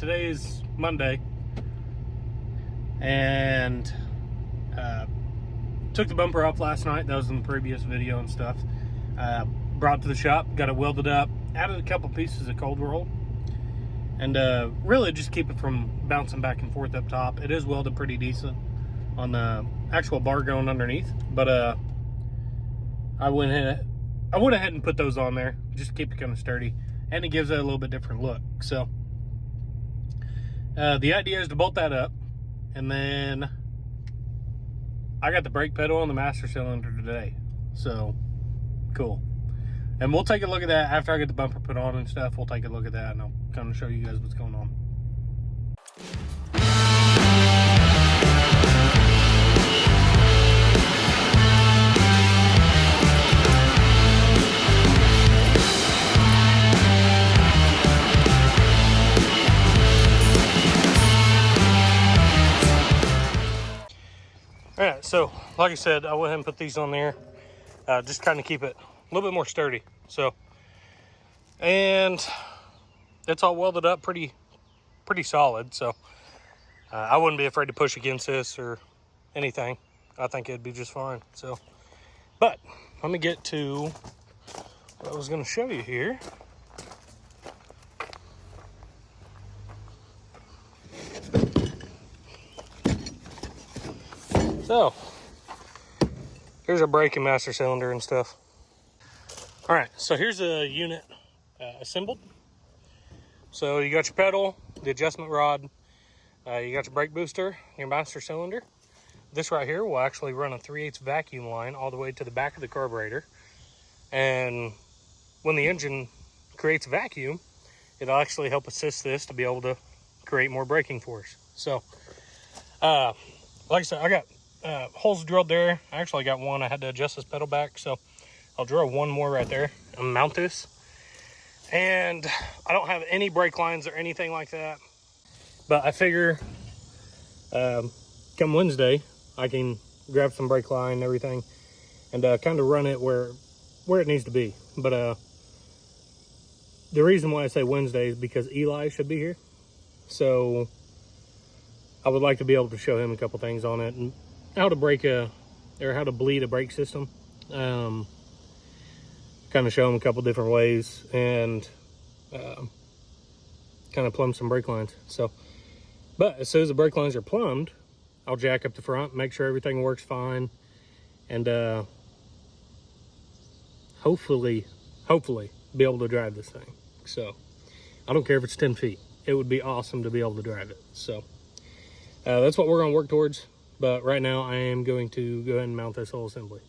today is Monday, and took the bumper off last night. That was in the previous video and stuff. Brought it to the shop, got it welded up, added a couple pieces of cold roll, and really just keep it from bouncing back and forth up top. It is welded pretty decent on the actual bar going underneath, but I went ahead and put those on there just to keep it kind of sturdy, and it gives it a little bit different look. So the idea is to bolt that up, and then I got the brake pedal on the master cylinder today, so cool. And we'll take a look at that after I get the bumper put on and stuff. We'll take a look at that, and I'll kind of show you guys what's going on. All right, so like I said, I went ahead and put these on there, just kind of keep it a little bit more sturdy. So, and it's all welded up pretty solid. So I wouldn't be afraid to push against this or anything. I think it'd be just fine. So, but let me get to what I was going to show you here. So here's our brake and master cylinder and stuff. All right, so here's a unit assembled. So you got your pedal, the adjustment rod, you got your brake booster, your master cylinder. This right here will actually run a 3/8 vacuum line all the way to the back of the carburetor. And when the engine creates a vacuum, it'll actually help assist this to be able to create more braking force. So like I said, I got holes drilled there. I actually got one. I had to adjust this pedal back, so I'll drill one more right there and mount this. And I don't have any brake lines or anything like that, but I figure come Wednesday I can grab some brake line and everything and kind of run it where it needs to be. But the reason why I say Wednesday is because Eli should be here, so I would like to be able to show him a couple things on it and how to how to bleed a brake system. Kind of show him a couple different ways and kind of plumb some brake lines. So, but as soon as the brake lines are plumbed, I'll jack up the front, make sure everything works fine, and hopefully be able to drive this thing. So I don't care if it's 10 feet. It would be awesome to be able to drive it. So that's what we're going to work towards. But right now I am going to go ahead and mount this whole assembly.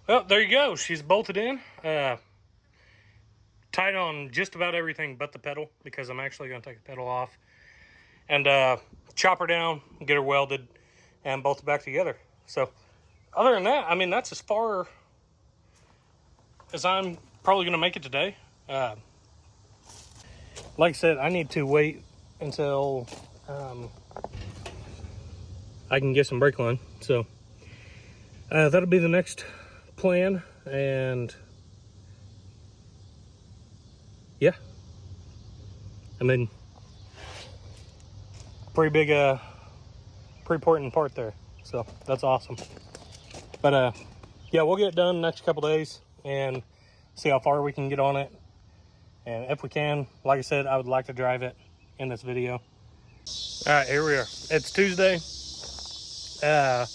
Well, there you go. She's bolted in. Tied on just about everything but the pedal, because I'm actually going to take the pedal off and chop her down, get her welded, and bolt it back together. So other than that, I mean, that's as far as I'm probably going to make it today. Like I said, I need to wait until I can get some brake line. So that'll be the next plan. And yeah, I mean, pretty big, pretty important part there. So that's awesome. But yeah, we'll get it done next couple days and see how far we can get on it. And if we can, like I said, I would like to drive it in this video. All right, here we are. It's Tuesday. I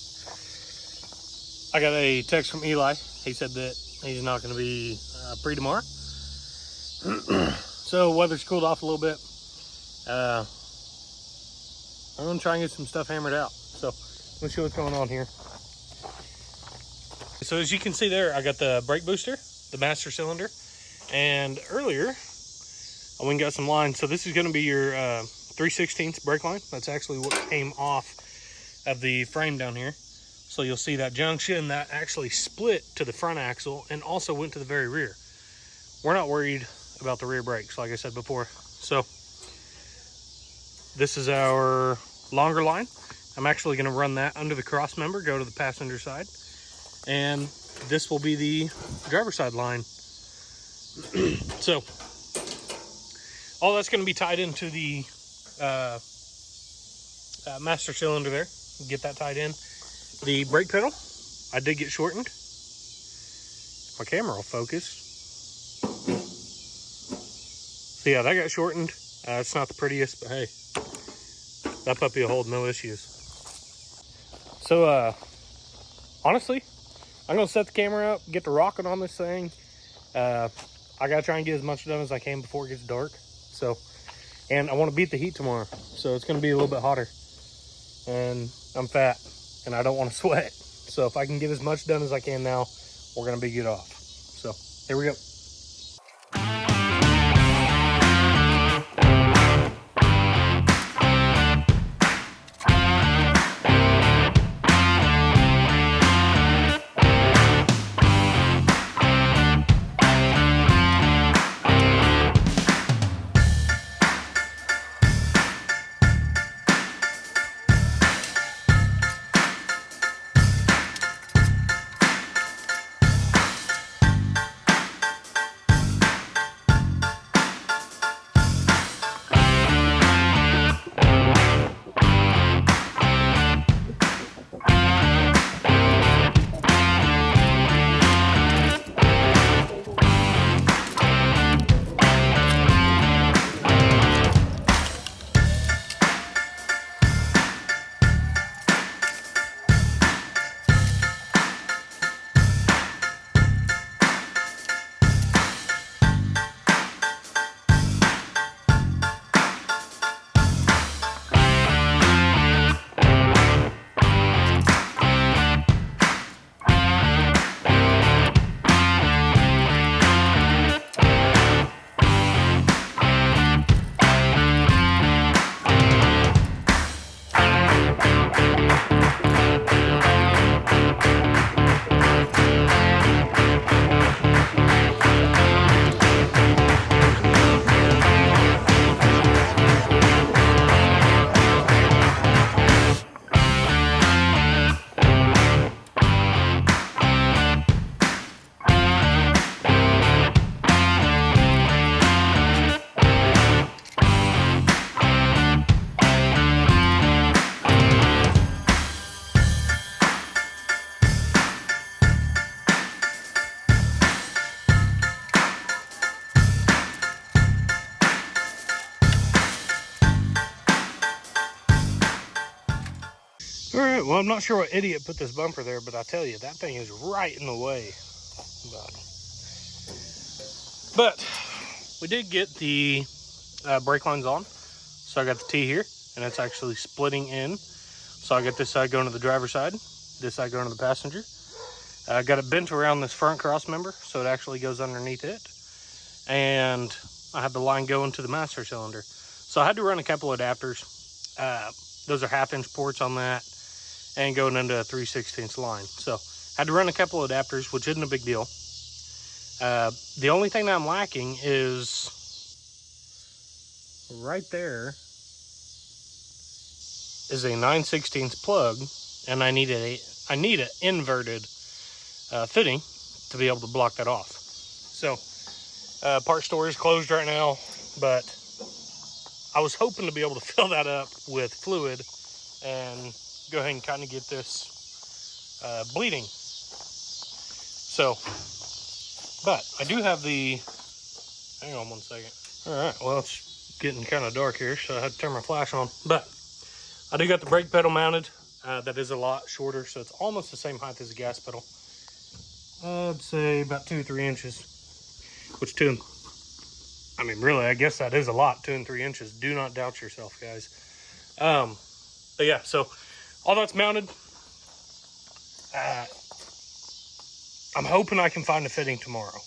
got a text from Eli. He said that he's not going to be free tomorrow. So weather's cooled off a little bit. I'm going to try and get some stuff hammered out. So let's see what's going on here. So as you can see there, I got the brake booster, the master cylinder, and earlier I went and got some lines. So this is going to be your 3/16 brake line. That's actually what came off of the frame down here. So you'll see that junction that actually split to the front axle and also went to the very rear. We're not worried about the rear brakes, like I said before. So this is our longer line. I'm actually going to run that under the cross member, go to the passenger side, and this will be the driver's side line. So all that's going to be tied into the master cylinder there. Get that tied in. The brake pedal, I did get shortened. My camera will focus. So yeah, that got shortened. It's not the prettiest, but hey, that puppy will hold no issues. So honestly, I'm gonna set the camera up, get to rocking on this thing. I gotta try and get as much done as I can before it gets dark. So, and I want to beat the heat tomorrow, so it's gonna be a little bit hotter. And I'm fat, and I don't want to sweat. So if I can get as much done as I can now, we're gonna be good off. So here we go. All right, well, I'm not sure what idiot put this bumper there, but I tell you, that thing is right in the way. But we did get the brake lines on. So I got the T here, and it's actually splitting in. So I got this side going to the driver's side, this side going to the passenger. I got it bent around this front cross member, so it actually goes underneath it. And I have the line going to the master cylinder. So I had to run a couple adapters. Those are 1/2-inch ports on that, and going into a 3/16 line. So I had to run a couple of adapters, which isn't a big deal. The only thing that I'm lacking is right there is a 9/16 plug, and I need an inverted fitting to be able to block that off. So part store is closed right now, but I was hoping to be able to fill that up with fluid and go ahead and kind of get this bleeding. So, but I do have the, hang on one second. All right, well, it's getting kind of dark here, so I had to turn my flash on. But I do got the brake pedal mounted. That is a lot shorter, so it's almost the same height as the gas pedal. I'd say about 2 or 3 inches, which I mean, really, I guess that is a lot, 2 and 3 inches. Do not doubt yourself, guys. But yeah, so all that's mounted. I'm hoping I can find a fitting tomorrow.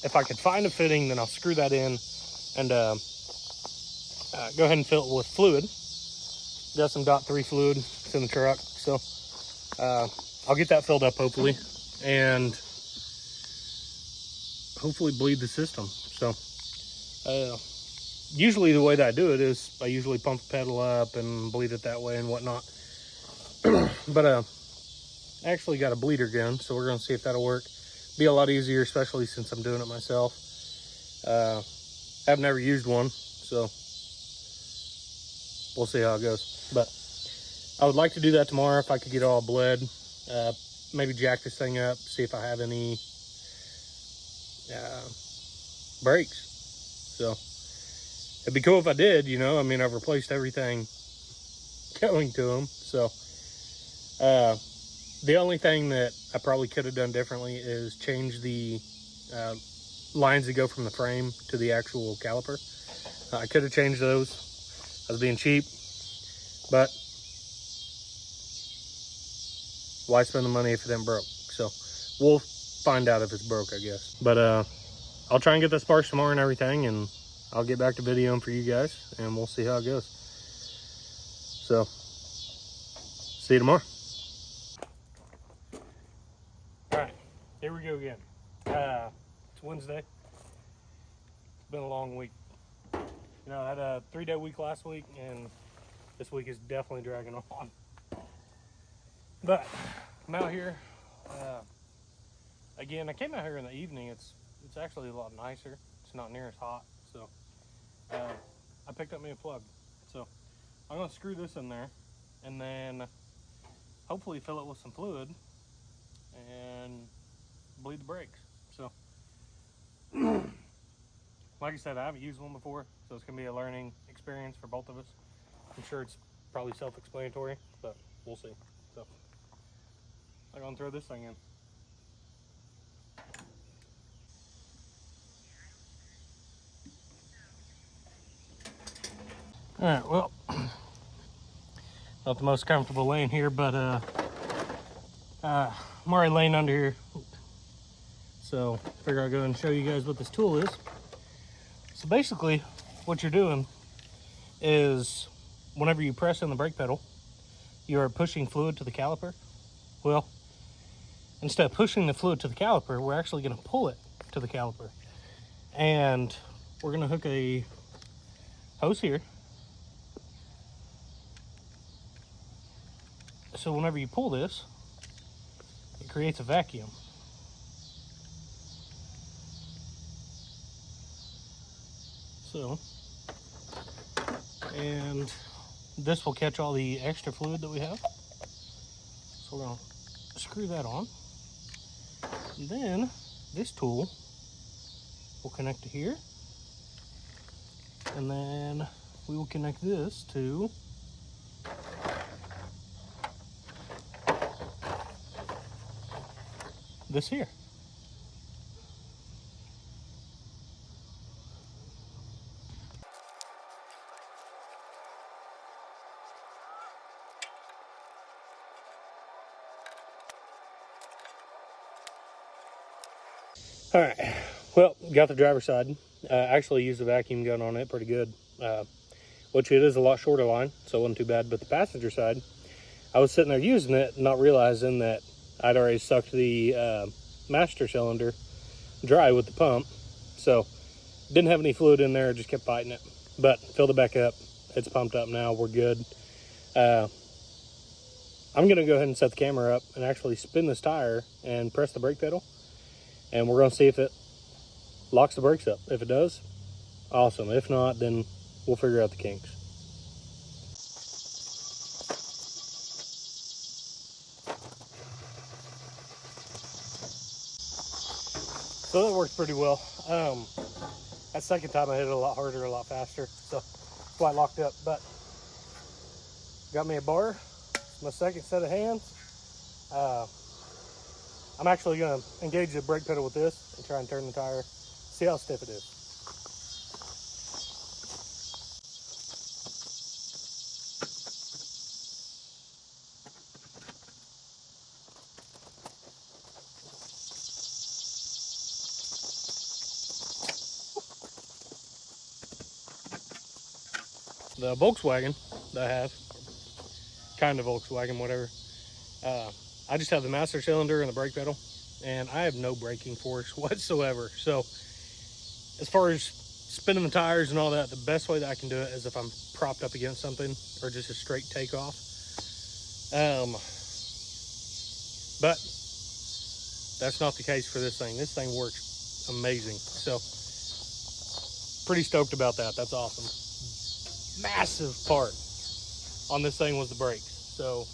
If I could find a fitting, then I'll screw that in and go ahead and fill it with fluid. Got some .3 fluid. It's in the truck, so I'll get that filled up hopefully, and hopefully bleed the system. So usually the way that I do it is I usually pump the pedal up and bleed it that way and whatnot. But I actually got a bleeder gun, so we're gonna see if that'll work. Be a lot easier, especially since I'm doing it myself. I've never used one, so we'll see how it goes. But I would like to do that tomorrow if I could get it all bled. Maybe jack this thing up, see if I have any brakes. So it'd be cool if I did, you know. I mean, I've replaced everything going to them. So the only thing that I probably could have done differently is change the lines that go from the frame to the actual caliper. I could have changed those. I was being cheap, but why spend the money if it ain't broke? So we'll find out if it's broke, I guess. But I'll try and get the sparks tomorrow and everything, and I'll get back to videoing for you guys, and we'll see how it goes. So see you tomorrow. All right, here we go again. It's Wednesday. It's been a long week. You know, I had a 3-day week last week, and this week is definitely dragging on. But I'm out here. Again, I came out here in the evening. It's actually a lot nicer. It's not near as hot. So I picked up me a plug. So I'm gonna screw this in there, and then hopefully fill it with some fluid and bleed the brakes. So like I said, I haven't used one before, so it's gonna be a learning experience for both of us. I'm sure it's probably self-explanatory, but we'll see. So I'm gonna throw this thing in. All right, well, not the most comfortable laying here, but I'm already laying under here. So figure I'll go and show you guys what this tool is. So basically what you're doing is whenever you press in the brake pedal, you are pushing fluid to the caliper. Well, instead of pushing the fluid to the caliper, we're actually going to pull it to the caliper. And we're going to hook a hose here. So whenever you pull this, it creates a vacuum. So, and this will catch all the extra fluid that we have. So we're going to screw that on. And then this tool will connect to here. And then we will connect this to this here. All right, well, got the driver's side. Actually used the vacuum gun on it pretty good, which it is a lot shorter line, so it wasn't too bad. But the passenger side, I was sitting there using it, not realizing that I'd already sucked the master cylinder dry with the pump. So didn't have any fluid in there, just kept fighting it. But filled it back up. It's pumped up now, we're good. I'm gonna go ahead and set the camera up and actually spin this tire and press the brake pedal. And we're gonna see if it locks the brakes up. If it does, awesome. If not, then we'll figure out the kinks. So that worked pretty well. That second time I hit it a lot harder, a lot faster. So that's why I locked up. But got me a bar, my second set of hands. I'm actually gonna engage the brake pedal with this and try and turn the tire, see how stiff it is. The Volkswagen that I have, kind of Volkswagen, whatever, I just have the master cylinder and the brake pedal, and I have no braking force whatsoever. So as far as spinning the tires and all that, the best way that I can do it is if I'm propped up against something or just a straight takeoff. But that's not the case for this thing. This thing works amazing. So pretty stoked about that. That's awesome. Massive part on this thing was the brakes. So,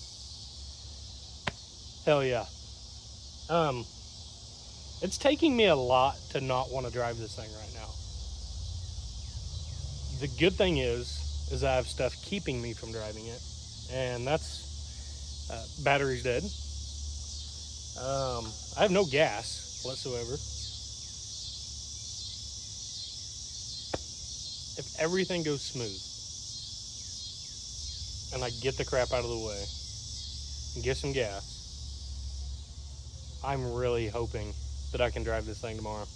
hell yeah. It's taking me a lot to not want to drive this thing right now. The good thing is I have stuff keeping me from driving it, and that's battery's dead. I have no gas whatsoever. If everything goes smooth and I get the crap out of the way and get some gas, I'm really hoping that I can drive this thing tomorrow.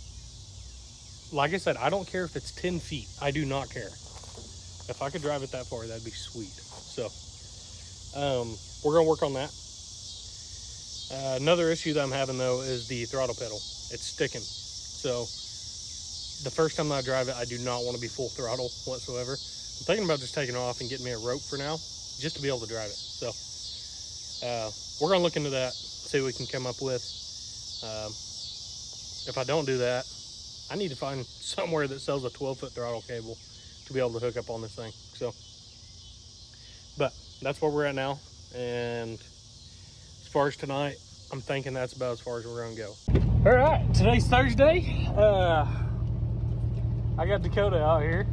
Like I said, I don't care if it's 10 feet. I do not care. If I could drive it that far, that'd be sweet. So, we're going to work on that. Another issue that I'm having, though, is the throttle pedal. It's sticking. So, the first time I drive it, I do not want to be full throttle whatsoever. I'm thinking about just taking it off and getting me a rope for now, just to be able to drive it. So, we're going to look into that, see what we can come up with. If I don't do that, I need to find somewhere that sells a 12-foot throttle cable to be able to hook up on this thing. So, but that's where we're at now. And as far as tonight, I'm thinking that's about as far as we're going to go. All right, today's Thursday. I got Dakota out here.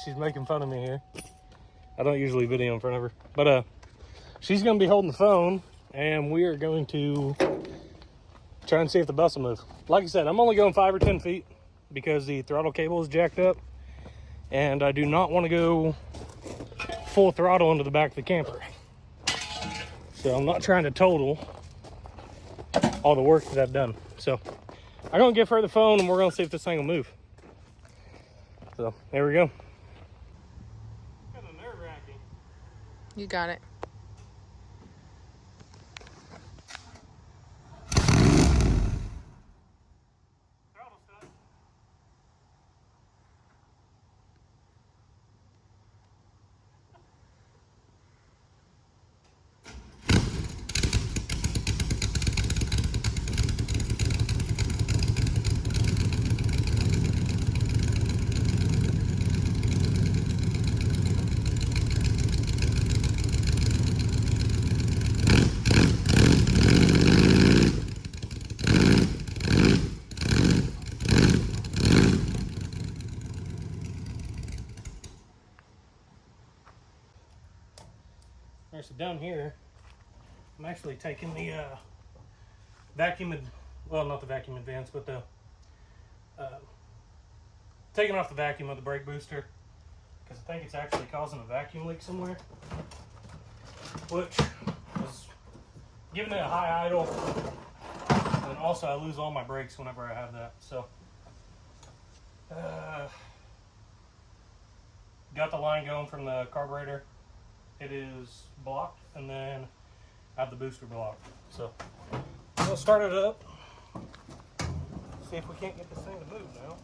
She's making fun of me here. I don't usually video in front of her, but she's going to be holding the phone, and we are going to try and see if the bus will move. Like I said, I'm only going 5 or 10 feet because the throttle cable is jacked up, and I do not want to go full throttle into the back of the camper. So I'm not trying to total all the work that I've done. So I'm going to give her the phone, and we're going to see if this thing will move. So there we go. Kind of nerve-wracking. You got it. Alright, so down here, I'm actually taking the vacuum, well, not the vacuum advance, but the taking off the vacuum of the brake booster, because I think it's actually causing a vacuum leak somewhere, which is giving it a high idle, and also I lose all my brakes whenever I have that. So got the line going from the carburetor. It is blocked, and then I have the booster blocked. So we'll start it up, see if we can't get this thing to move now.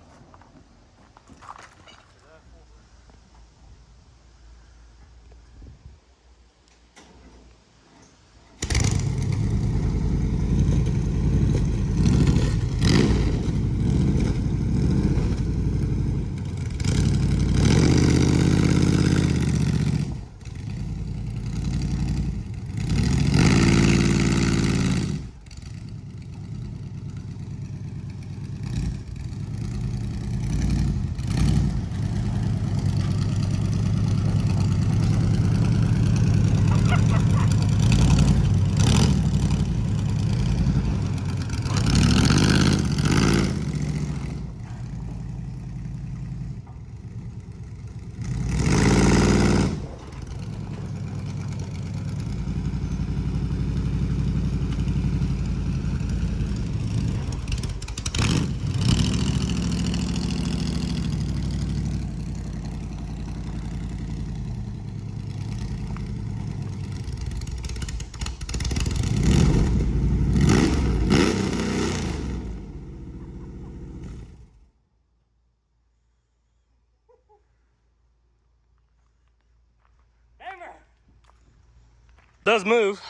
Does move,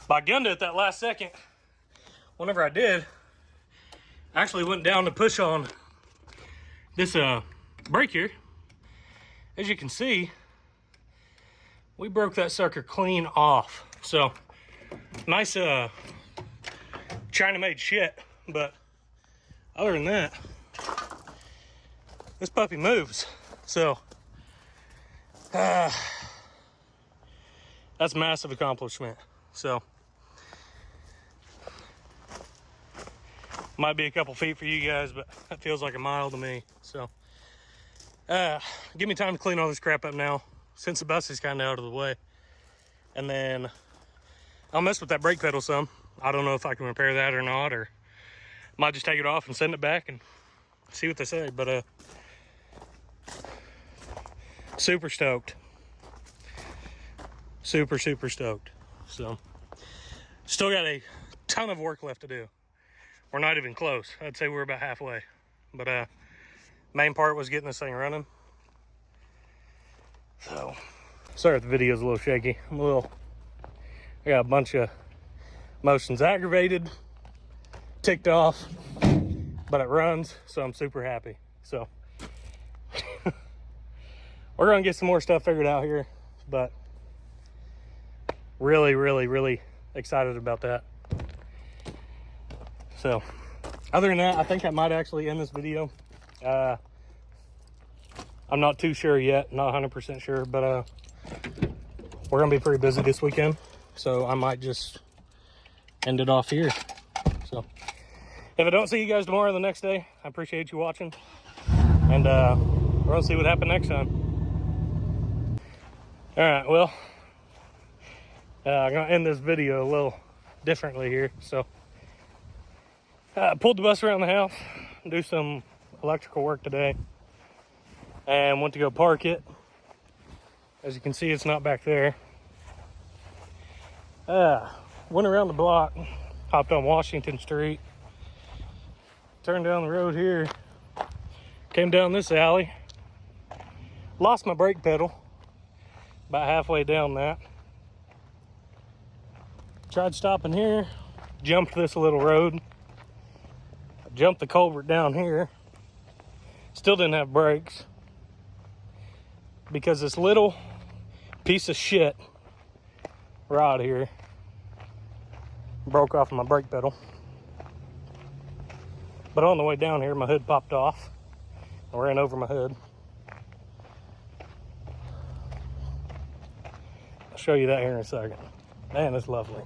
but I gunned it at that last second. Whenever I did, I actually went down to push on this brake here, as you can see, we broke that sucker clean off. So nice China made shit, but other than that, this puppy moves. So that's a massive accomplishment. So might be a couple feet for you guys, but that feels like a mile to me. So give me time to clean all this crap up now, since the bus is kind of out of the way. And then I'll mess with that brake pedal some. I don't know if I can repair that or not, or might just take it off and send it back and see what they say. But super stoked. Super stoked. So still got a ton of work left to do. We're not even close. I'd say we're about halfway. But main part was getting this thing running. So sorry if the video's a little shaky. I got a bunch of motions aggravated, ticked off, but it runs, so I'm super happy. So we're gonna get some more stuff figured out here, but really excited about that. So other than that, I think I might actually end this video. I'm not too sure yet, not 100% sure, but we're gonna be pretty busy this weekend, so I might just end it off here. So if I don't see you guys tomorrow or the next day, I appreciate you watching, and we're gonna see what happened next time. All right, well, I'm gonna end this video a little differently here. So pulled the bus around the house, do some electrical work today, and went to go park it. As you can see, it's not back there. Went around the block, hopped on Washington Street, turned down the road here, came down this alley, lost my brake pedal about halfway down that. Tried stopping here, jumped this little road, jumped the culvert down here, still didn't have brakes because this little piece of shit rod here broke off my brake pedal. But on the way down here, my hood popped off. I ran over my hood. I'll show you that here in a second. Man, it's lovely.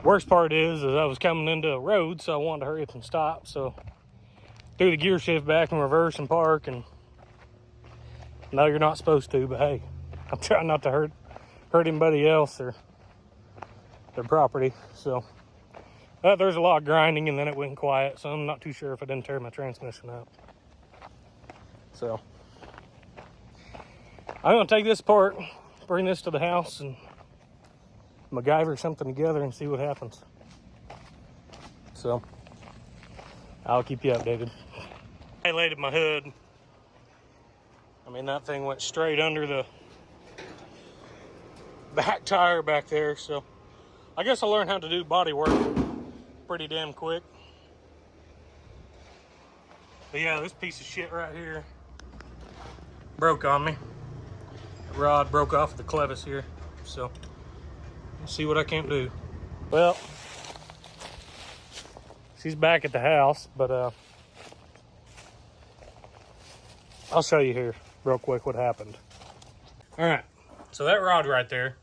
Worst part is I was coming into a road, so I wanted to hurry up and stop. So threw the gear shift back in reverse and park, and no, you're not supposed to, but hey, I'm trying not to hurt anybody else or their property. So there's a lot of grinding, and then it went quiet, so I'm not too sure if I didn't tear my transmission up. So I'm gonna take this apart, bring this to the house, and MacGyver something together and see what happens. So I'll keep you updated. I laid my hood. I mean, that thing went straight under the back tire back there, so I guess I learned how to do body work pretty damn quick. But yeah, this piece of shit right here broke on me. The rod broke off the clevis here, so let's see what I can't do. Well, she's back at the house, but I'll show you here real quick what happened. All right, so that rod right there,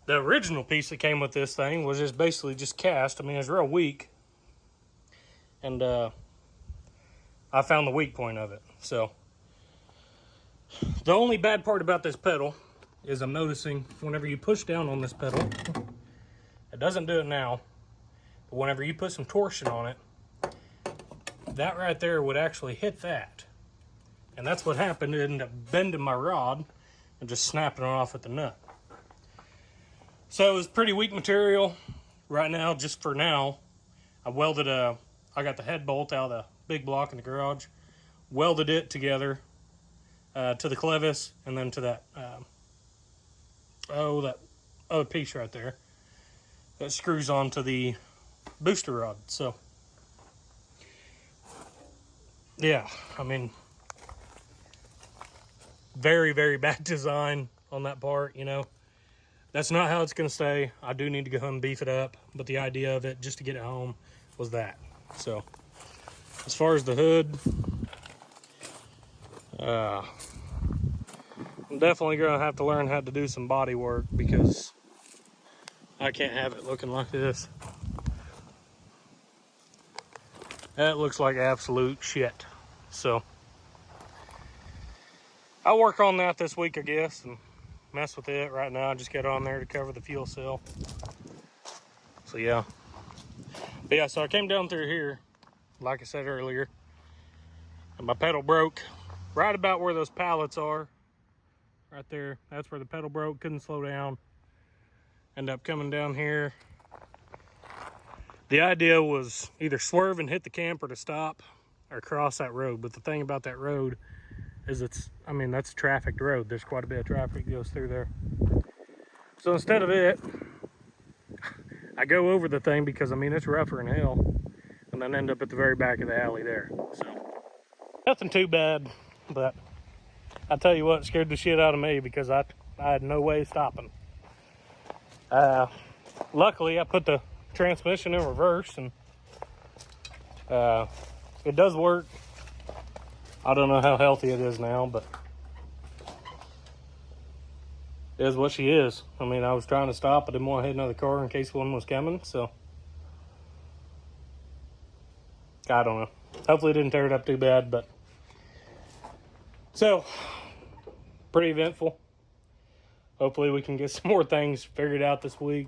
the original piece that came with this thing was just basically just cast. I mean, it's real weak, and I found the weak point of it. So the only bad part about this pedal is I'm noticing whenever you push down on this pedal, it doesn't do it now, but whenever you put some torsion on it, that right there would actually hit that. And that's what happened. It ended up bending my rod and just snapping it off at the nut. So it was pretty weak material. Right now, just for now, I welded I got the head bolt out of the big block in the garage, welded it together to the clevis, and then to that, that other piece right there that screws onto the booster rod. So yeah, I mean, very, very bad design on that part, you know. That's not how it's going to stay. I do need to go home and beef it up, but the idea of it, just to get it home, was that. So, as far as the hood, I'm definitely going to have to learn how to do some body work because I can't have it looking like this. That looks like absolute shit. So, I'll work on that this week, I guess, and mess with it. Right now, I just got on there to cover the fuel cell. So, yeah. But yeah, so I came down through here, like I said earlier, and my pedal broke right about where those pallets are. Right there. That's where the pedal broke. Couldn't slow down. Ended up coming down here. The idea was either swerve and hit the camper to stop or cross that road. But the thing about that road is that's a trafficked road. There's quite a bit of traffic that goes through there. So instead of it, I go over the thing because, it's rougher than hell. And then end up at the very back of the alley there. So, nothing too bad. But I tell you what, it scared the shit out of me because I had no way of stopping. Luckily, I put the transmission in reverse and it does work. I don't know how healthy it is now, but it is what she is. I was trying to stop. I didn't want to hit another car in case one was coming, so I don't know. Hopefully it didn't tear it up too bad, but so pretty eventful. Hopefully we can get some more things figured out this week.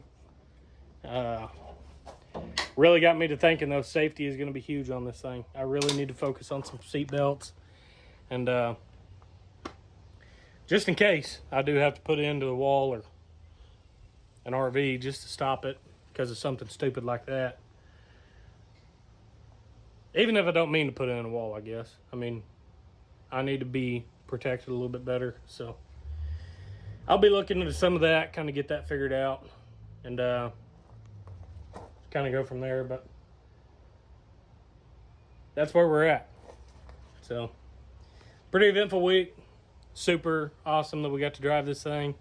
Really got me to thinking though, safety is going to be huge on this thing. I really need to focus on some seat belts. And just in case I do have to put it into a wall or an RV just to stop it because of something stupid like that. Even if I don't mean to put it in a wall, I guess. I need to be protected a little bit better. So I'll be looking into some of that, kind of get that figured out. And kind of go from there. But that's where we're at. So pretty eventful week. Super awesome that we got to drive this thing.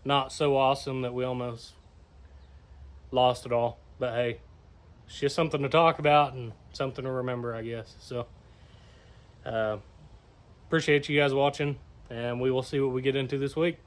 Not so awesome that we almost lost it all. But hey, it's just something to talk about and something to remember, I guess. So appreciate you guys watching, and we will see what we get into this week.